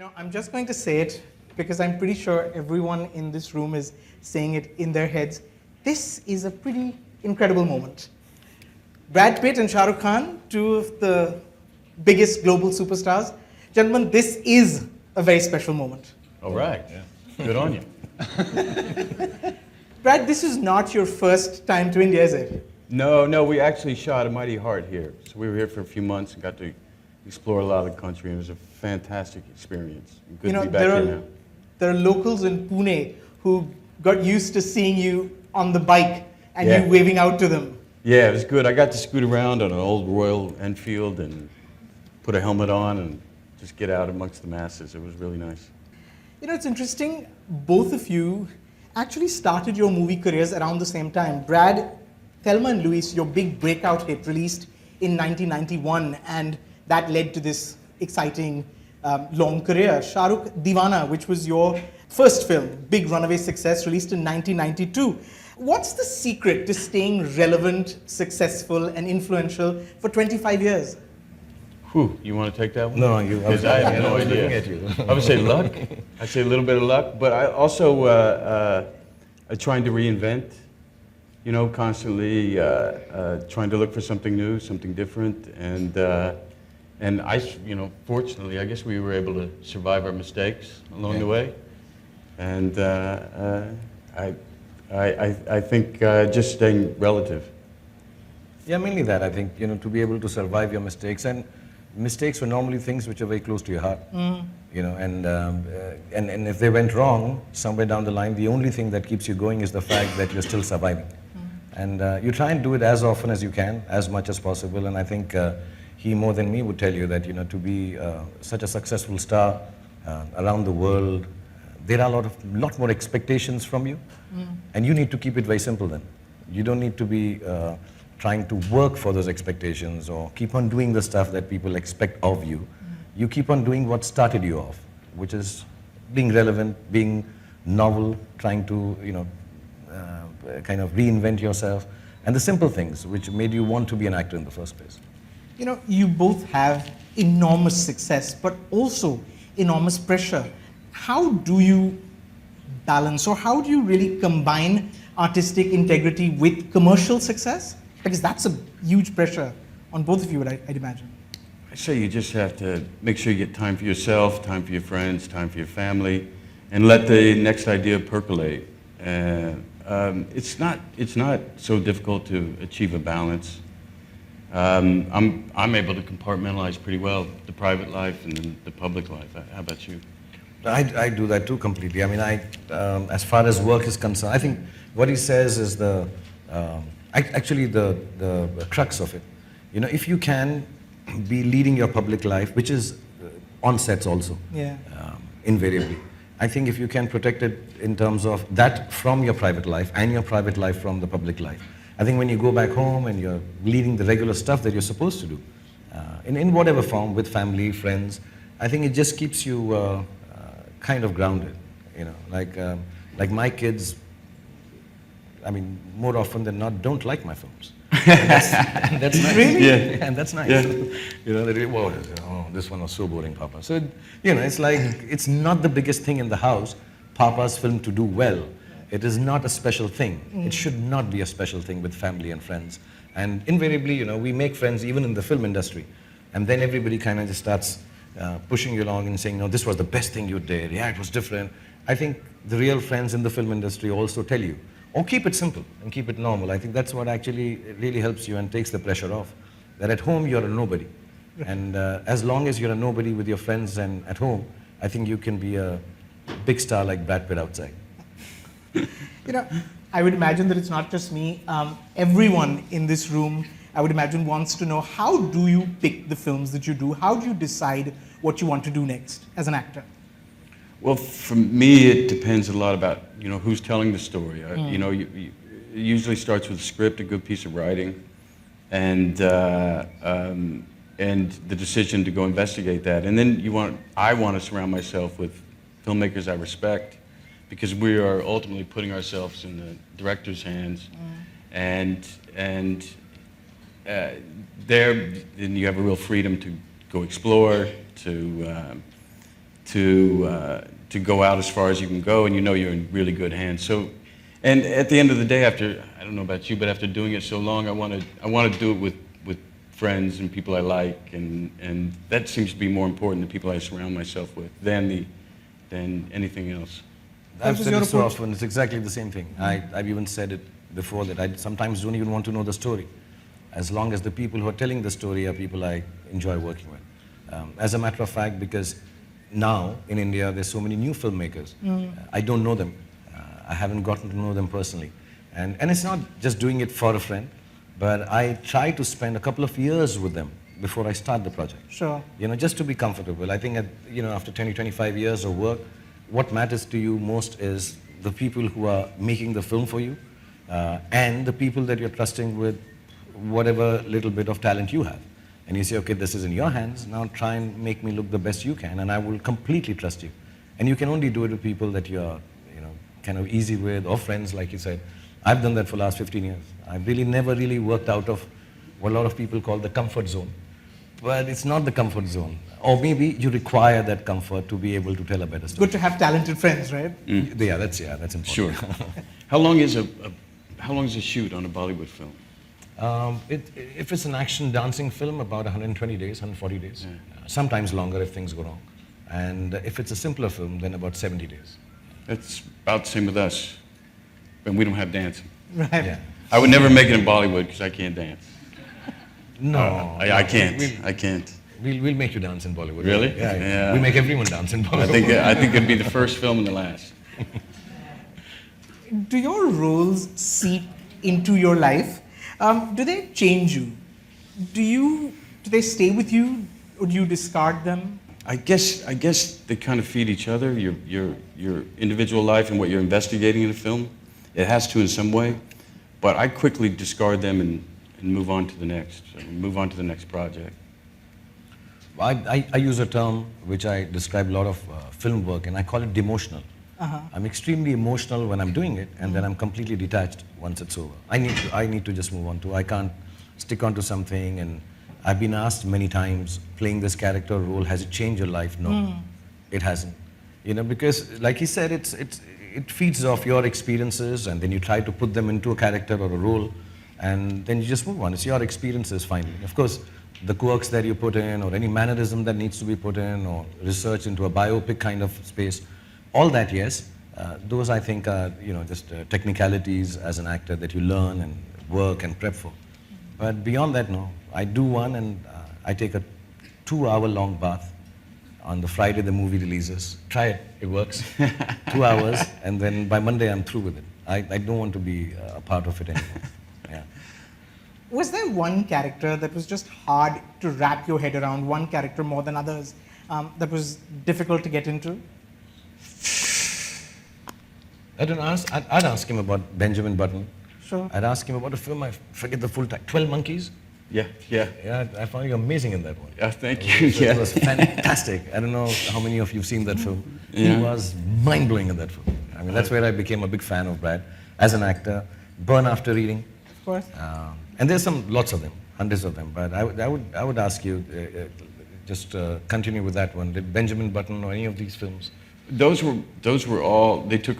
I'm just going to say it because I'm pretty sure everyone in this room is saying it in their heads. This is a pretty incredible moment. Brad Pitt and Shah Rukh Khan, two of the biggest global superstars. Gentlemen, this is a very special moment. All right. Yeah. Good on you. Brad, this is not your first time to India, is it? No, we actually shot A Mighty Heart here. So we were here for a few months and got to explore a lot of the country, and it was a fantastic experience. Good to be back here now. There are locals in Pune who got used to seeing you on the bike and you waving out to them. Yeah, it was good. I got to scoot around on an old Royal Enfield and put a helmet on and just get out amongst the masses. It was really nice. It's interesting, both of you actually started your movie careers around the same time. Brad, Thelma and Louise, your big breakout hit, released in 1991, and that led to this exciting long career. Shah Rukh, Deewana, which was your first film, big runaway success, released in 1992. What's the secret to staying relevant, successful, and influential for 25 years? Whew, you want to take that one? No, you. Because I have no idea. At you. I would say luck. I say a little bit of luck, but I also trying to reinvent. Constantly trying to look for something new, something different, and fortunately, I guess we were able to survive our mistakes along the way, and I think just staying relative. Yeah, mainly that. I think to be able to survive your mistakes, and mistakes were normally things which are very close to your heart. And if they went wrong somewhere down the line, the only thing that keeps you going is the fact that you're still surviving. And you try and do it as often as you can, as much as possible. And I think he more than me would tell you that to be such a successful star around the world, there are a lot more expectations from you, and you need to keep it very simple. Then you don't need to be trying to work for those expectations or keep on doing the stuff that people expect of you. You keep on doing what started you off, which is being relevant, being novel, trying to kind of reinvent yourself, and the simple things which made you want to be an actor in the first place. You both have enormous success, but also enormous pressure. How do you balance, or how do you really combine artistic integrity with commercial success? Because that's a huge pressure on both of you, I'd imagine. I say you just have to make sure you get time for yourself, time for your friends, time for your family, and let the next idea percolate. It's not so difficult to achieve a balance. I'm able to compartmentalize pretty well the private life and then the public life. How about you? I do that too completely. I mean, as far as work is concerned, I think what he says is the crux of it. If you can be leading your public life, which is on sets also, invariably. I think if you can protect it in terms of that from your private life and your private life from the public life, I think when you go back home and you're leading the regular stuff that you're supposed to do, in whatever form, with family, friends, I think it just keeps you kind of grounded. Like my kids, I mean, more often than not, don't like my films. And that's nice. Really? Yeah, and that's nice. Yeah. They whoa, this one was so boring, Papa. So, it's like, it's not the biggest thing in the house, Papa's film to do well. It is not a special thing. It should not be a special thing with family and friends. And invariably, we make friends even in the film industry. And then everybody kind of just starts pushing you along and saying, no, this was the best thing you did. Yeah, it was different. I think the real friends in the film industry also tell you, or keep it simple and keep it normal. I think that's what actually really helps you and takes the pressure off. That at home you're a nobody. And as long as you're a nobody with your friends and at home, I think you can be a big star like Brad Pitt outside. I would imagine that it's not just me. Everyone in this room, I would imagine, wants to know, how do you pick the films that you do? How do you decide what you want to do next as an actor? Well, for me, it depends a lot about who's telling the story. It usually starts with a script, a good piece of writing, and the decision to go investigate that. And then I want to surround myself with filmmakers I respect, because we are ultimately putting ourselves in the director's hands, and there, then you have a real freedom to go explore, to to go out as far as you can go, and you know you're in really good hands. So, and at the end of the day, after, I don't know about you, but after doing it so long, I want to do it with friends and people I like, and that seems to be more important, the people I surround myself with, than anything else. I've was said your it so approach? often, it's exactly the same thing. I've even said it before that I sometimes don't even want to know the story, as long as the people who are telling the story are people I enjoy working with. As a matter of fact, because now in India there's so many new filmmakers, I don't know them. I haven't gotten to know them personally. And it's not just doing it for a friend, but I try to spend a couple of years with them before I start the project. Sure. You know, just to be comfortable. I think, after 20, 25 years of work, what matters to you most is the people who are making the film for you, and the people that you're trusting with whatever little bit of talent you have. And you say, okay, this is in your hands, now try and make me look the best you can, and I will completely trust you. And you can only do it with people that you're, kind of easy with, or friends, like you said. I've done that for the last 15 years. I've really never really worked out of what a lot of people call the comfort zone. But it's not the comfort zone. Or maybe you require that comfort to be able to tell a better story. Good to have talented friends, right? Yeah, that's important. Sure. How long is a shoot on a Bollywood film? If it's an action dancing film, about 120 days, 140 days. Sometimes longer if things go wrong. And if it's a simpler film, then about 70 days. It's about the same with us, and we don't have dancing. Right. Yeah. I would never make it in Bollywood because I can't dance. No. I can't. I can't. We'll make you dance in Bollywood. Really? Yeah. Yeah. We make everyone dance in Bollywood. I think it'd be the first film and the last. Do your roles seep into your life? Do they change you? Do they stay with you, or do you discard them? I guess they kind of feed each other. Your individual life and what you're investigating in a film, it has to in some way. But I quickly discard them and move on to the next. Move on to the next project. I use a term which I describe a lot of film work, and I call it demotional. I'm extremely emotional when I'm doing it, and then I'm completely detached once it's over. I need to just move on to. I can't stick on to something. And I've been asked many times, playing this character role, has it changed your life? No, it hasn't. Because like he said, it feeds off your experiences, and then you try to put them into a character or a role, and then you just move on. It's your experiences finally. Of course, the quirks that you put in, or any mannerism that needs to be put in, or research into a biopic kind of space, all that, yes. Those I think are, just technicalities as an actor that you learn and work and prep for. But beyond that, no. I do one, and I take a 2-hour-long bath on the Friday the movie releases. Try it, it works. 2 hours, and then by Monday I'm through with it. I don't want to be a part of it anymore. Yeah. Was there one character that was just hard to wrap your head around, one character more than others, that was difficult to get into? I'd ask him about Benjamin Button. Sure. I'd ask him about a film, I forget the full title, 12 Monkeys. Yeah. Yeah, I found you amazing in that one. Thank you. It was fantastic. I don't know how many of you have seen that film. Yeah. He was mind-blowing in that film. I mean, that's where I became a big fan of Brad as an actor. Burn After Reading. Of course. And there's lots of them, hundreds of them. But I would ask you, just continue with that one. Did Benjamin Button or any of these films? Those were all. They took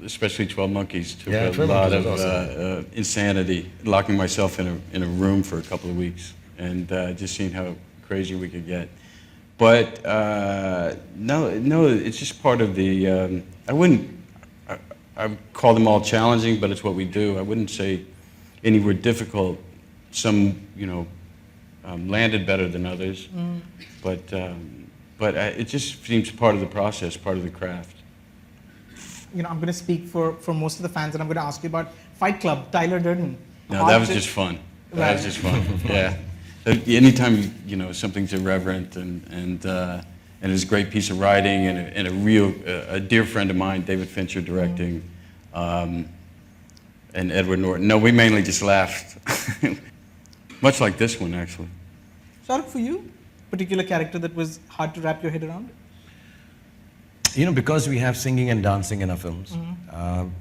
especially 12 Monkeys took Yeah, a 12 lot Monkeys of was awesome. insanity, locking myself in a room for a couple of weeks and just seeing how crazy we could get. But no, it's just part of the. I would call them all challenging, but it's what we do. I wouldn't say any were difficult. Some, landed better than others, but it just seems part of the process, part of the craft. I'm going to speak for most of the fans, and I'm going to ask you about Fight Club, Tyler Durden. No, that was just fun. That was just fun. Yeah. Anytime something's irreverent and it's a great piece of writing and a dear friend of mine, David Fincher, directing, and Edward Norton. No, we mainly just laughed. Much like this one, actually. Shahrukh, for you, particular character that was hard to wrap your head around? Because we have singing and dancing in our films,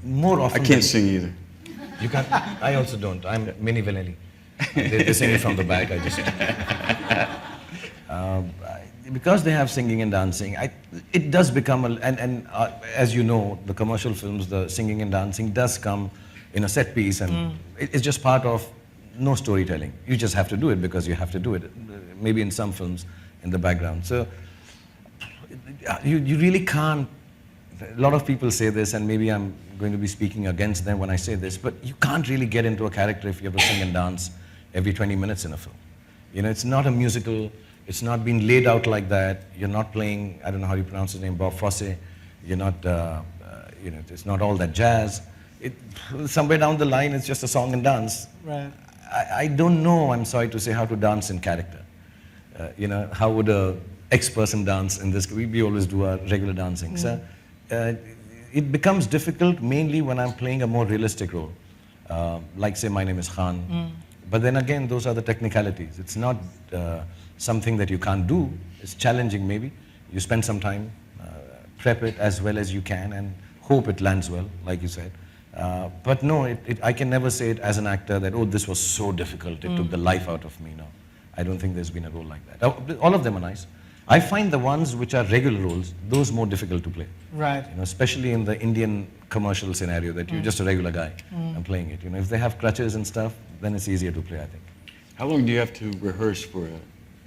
more often. I can't sing either. You can't. I also don't. I'm Mini Vanelli. They sing it from the back. I just. because they have singing and dancing, it does become as you know, the commercial films, the singing and dancing does come in a set piece, and it's just part of no storytelling. You just have to do it because you have to do it. Maybe in some films, in the background. So you really can't. A lot of people say this, and maybe I'm going to be speaking against them when I say this, but you can't really get into a character if you have to sing and dance every 20 minutes in a film. You know, it's not a musical. It's not been laid out like that. You're not playing, I don't know how you pronounce his name, Bob Fosse. You're not, you know, it's not all that jazz. Somewhere down the line, it's just a song and dance. Right. I don't know, I'm sorry to say, how to dance in character. You know, how would a X person dance in this? We always do our regular dancing. So it becomes difficult mainly when I'm playing a more realistic role. Like, say, my name is Khan. But then again, those are the technicalities. It's not something that you can't do. It's challenging, maybe. You spend some time, prep it as well as you can, and hope it lands well, like you said. But no, I can never say it as an actor that, oh, this was so difficult, it took the life out of me. No, I don't think there's been a role like that. All of them are nice. I find the ones which are regular roles, those more difficult to play. Right. You know, especially in the Indian commercial scenario, that you're just a regular guy and playing it. You know, if they have crutches and stuff, then it's easier to play, I think. How long do you have to rehearse for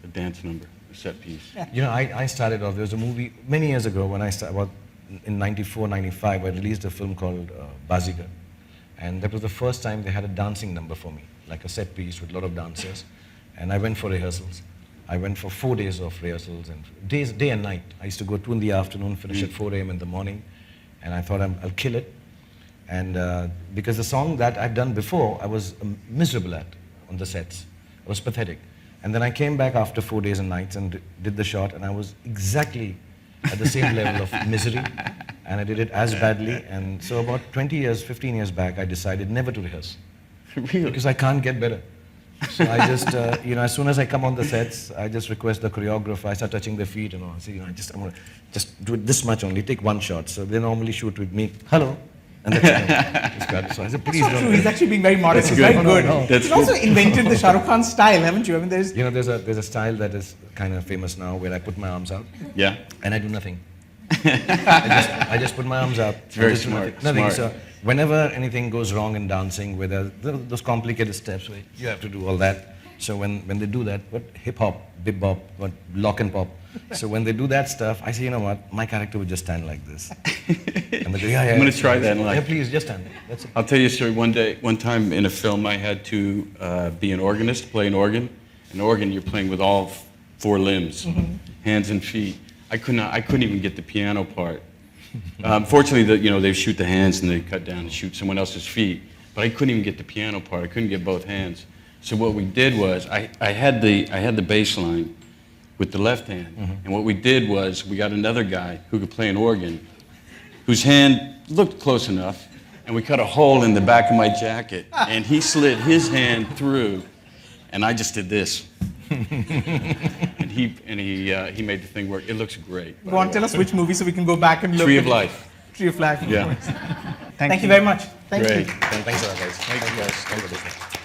a dance number, a set piece? You know, I started off, there was a movie many years ago when I started, in 94, 95, I released a film called Bazigar. And that was the first time they had a dancing number for me, like a set piece with a lot of dancers. And I went for rehearsals. I went for 4 days of rehearsals, and day and night. I used to go 2 in the afternoon, finish at 4 a.m. in the morning. And I thought I'll kill it. And because the song that I'd done before, I was miserable at on the sets. I was pathetic. And then I came back after 4 days and nights and did the shot, and I was exactly at the same level of misery, and I did it as badly. And so about 20 years, 15 years back, I decided never to rehearse. Really? Because I can't get better. So I just, you know, as soon as I come on the sets, I just request the choreographer, I start touching their feet and all. I say, you know, I'm going to just do it this much only, take one shot. So they normally shoot with me, hello. And that's it. So I said, please That's not don't. true. He's actually being very modest. That's He's very good. good. No, no. That's You've also invented the Shah Rukh Khan style, haven't you? I mean, there's... You know, there's a style that is kind of famous now where I put my arms out Yeah. and I do nothing. I just put my arms up. It's very I just do smart. Nothing. Smart. So whenever anything goes wrong in dancing, where those complicated steps where you have to do all that. So when they do that, what hip hop, bip bop, what lock and pop. So when they do that stuff, I say, you know what, my character would just stand like this. And they go, yeah, I'm gonna try that in life. Yeah, please, just stand. That's it. I'll tell you a story. One time in a film, I had to be an organist, play an organ. An organ, you're playing with all 4 limbs, hands and feet. I couldn't even get the piano part. Fortunately, they shoot the hands and they cut down and shoot someone else's feet. But I couldn't even get the piano part. I couldn't get both hands. So what we did was, I had the bass line with the left hand. And what we did was, we got another guy who could play an organ, whose hand looked close enough, and we cut a hole in the back of my jacket, and he slid his hand through, and I just did this. and he made the thing work. It looks great. Go on, tell us which movie so we can go back and look. Tree of Life. Tree of Life. Yeah. Thank you very much. Thank Great. you. Thanks a lot, guys. Thank you, guys. Thank you.